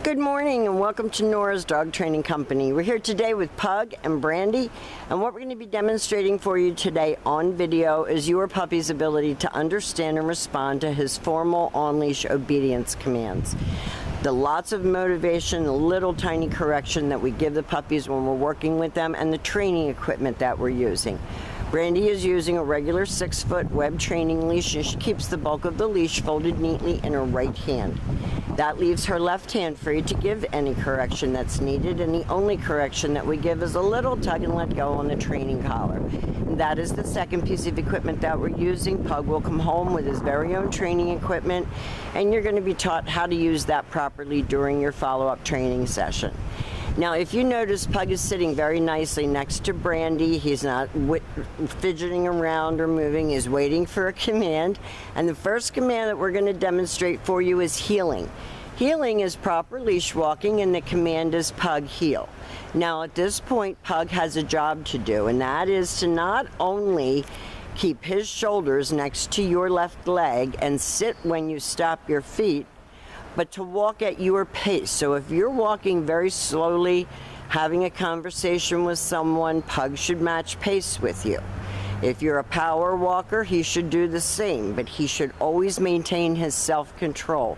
Good morning and welcome to Nora's Dog Training Company. We're here today with Pug and Brandy, and what we're going to be demonstrating for you today on video is your puppy's ability to understand and respond to his formal on-leash obedience commands. The lots of motivation, the little tiny correction that we give the puppies when we're working with them, and the training equipment that we're using. Brandy is using a regular 6-foot web training leash, and she keeps the bulk of the leash folded neatly in her right hand. That leaves her left hand free to give any correction that's needed, and the only correction that we give is a little tug and let go on the training collar. And that is the second piece of equipment that we're using. Pug will come home with his very own training equipment, and you're going to be taught how to use that properly during your follow-up training session. Now, if you notice, Pug is sitting very nicely next to Brandy. He's not fidgeting around or moving. He's waiting for a command. And the first command that we're going to demonstrate for you is heeling. Heeling is proper leash walking, and the command is Pug heel. Now, at this point, Pug has a job to do, and that is to not only keep his shoulders next to your left leg and sit when you stop your feet, but to walk at your pace. So if you're walking very slowly, having a conversation with someone, Pug should match pace with you. If you're a power walker, he should do the same, but he should always maintain his self-control.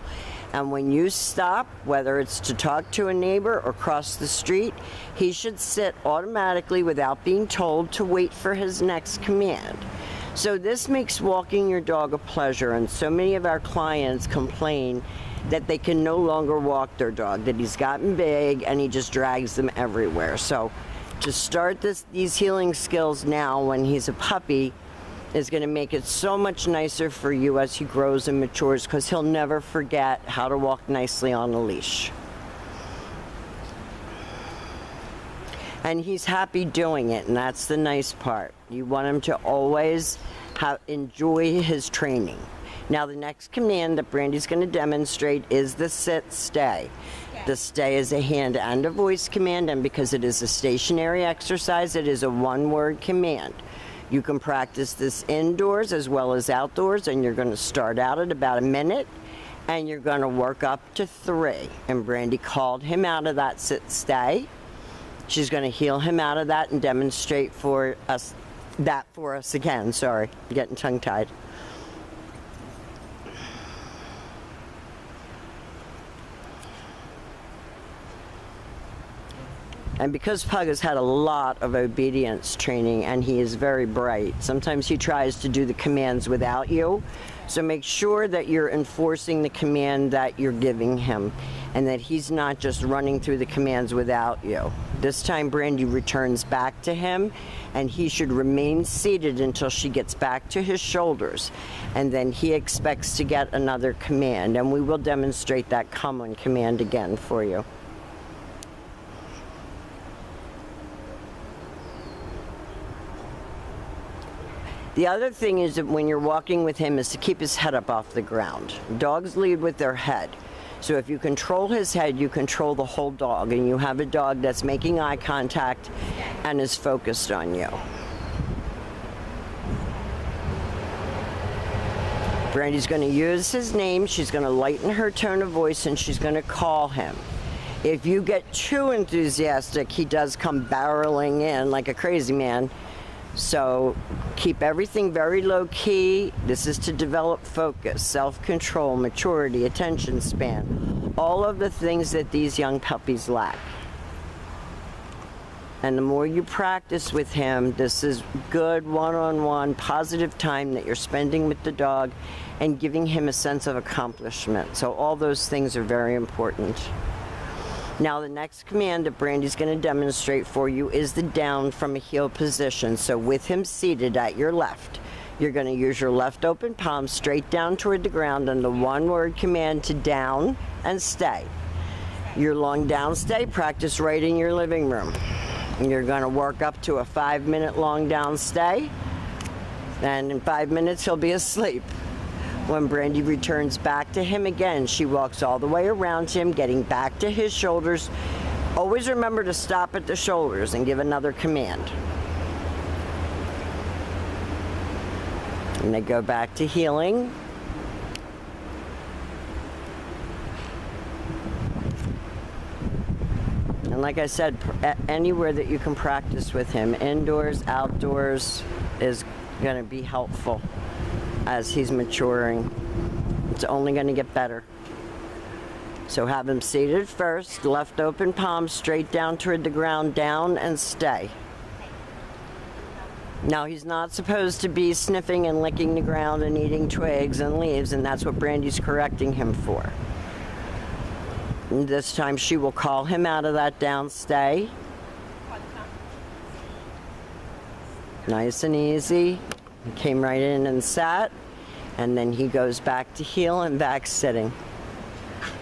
And when you stop, whether it's to talk to a neighbor or cross the street, he should sit automatically without being told to wait for his next command. So this makes walking your dog a pleasure, and so many of our clients complain that they can no longer walk their dog, that he's gotten big and he just drags them everywhere. So to start these heeling skills now when he's a puppy is going to make it so much nicer for you as he grows and matures, because he'll never forget how to walk nicely on a leash. And he's happy doing it, and that's the nice part. You want him to always enjoy his training. Now, the next command that Brandy's going to demonstrate is the sit-stay. The stay is a hand and a voice command, and because it is a stationary exercise, it is a one-word command. You can practice this indoors as well as outdoors, and you're going to start out at about a minute, and you're going to work up to 3. And Brandy called him out of that sit-stay. She's going to heel him out of that and demonstrate for us again. Sorry, I'm getting tongue-tied. And because Pug has had a lot of obedience training and he is very bright, sometimes he tries to do the commands without you. So make sure that you're enforcing the command that you're giving him and that he's not just running through the commands without you. This time Brandy returns back to him, and he should remain seated until she gets back to his shoulders. And then he expects to get another command, and we will demonstrate that come on command again for you. The other thing is that when you're walking with him is to keep his head up off the ground. Dogs lead with their head. So if you control his head, you control the whole dog, and you have a dog that's making eye contact and is focused on you. Brandy's going to use his name. She's going to lighten her tone of voice, and she's going to call him. If you get too enthusiastic, he does come barreling in like a crazy man. So keep everything very low key. This is to develop focus, self-control, maturity, attention span, all of the things that these young puppies lack. And the more you practice with him, this is good one-on-one positive time that you're spending with the dog and giving him a sense of accomplishment. So all those things are very important. Now, the next command that Brandy's going to demonstrate for you is the down from a heel position. So with him seated at your left, you're going to use your left open palm straight down toward the ground and the one-word command to down and stay. Your long down stay, practice right in your living room. And you're going to work up to a 5-minute long down stay, and in 5 minutes he'll be asleep. When Brandy returns back to him again, she walks all the way around him, getting back to his shoulders. Always remember to stop at the shoulders and give another command. And they go back to heeling. like I said, anywhere that you can practice with him, indoors, outdoors, is going to be helpful as he's maturing. It's only going to get better. So have him seated first, left open palm straight down toward the ground, down and stay. Now he's not supposed to be sniffing and licking the ground and eating twigs and leaves, and that's what Brandy's correcting him for. And this time she will call him out of that down stay. Nice and easy. He came right in and sat, and then he goes back to heel and back sitting.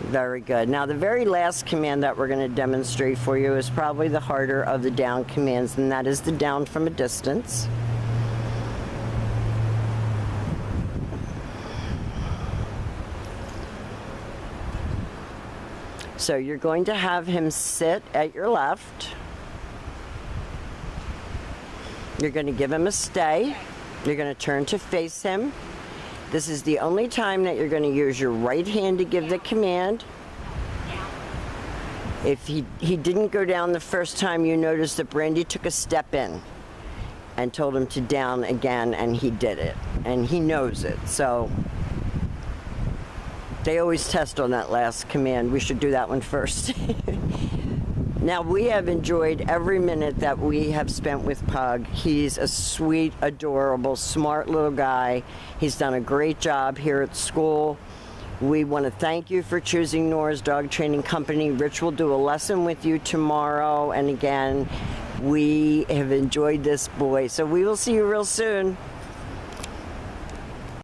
Very good. Now the very last command that we're going to demonstrate for you is probably the harder of the down commands, and that is the down from a distance. So you're going to have him sit at your left. You're going to give him a stay. You're going to turn to face him. This is the only time that you're going to use your right hand to give the command. If he didn't go down the first time, you notice that Brandy took a step in and told him to down again, and he did it. And he knows it. So they always test on that last command. We should do that one first. Now, we have enjoyed every minute that we have spent with Pug. He's a sweet, adorable, smart little guy. He's done a great job here at school. We want to thank you for choosing Nora's Dog Training Company. Rich will do a lesson with you tomorrow. And again, we have enjoyed this boy. So we will see you real soon.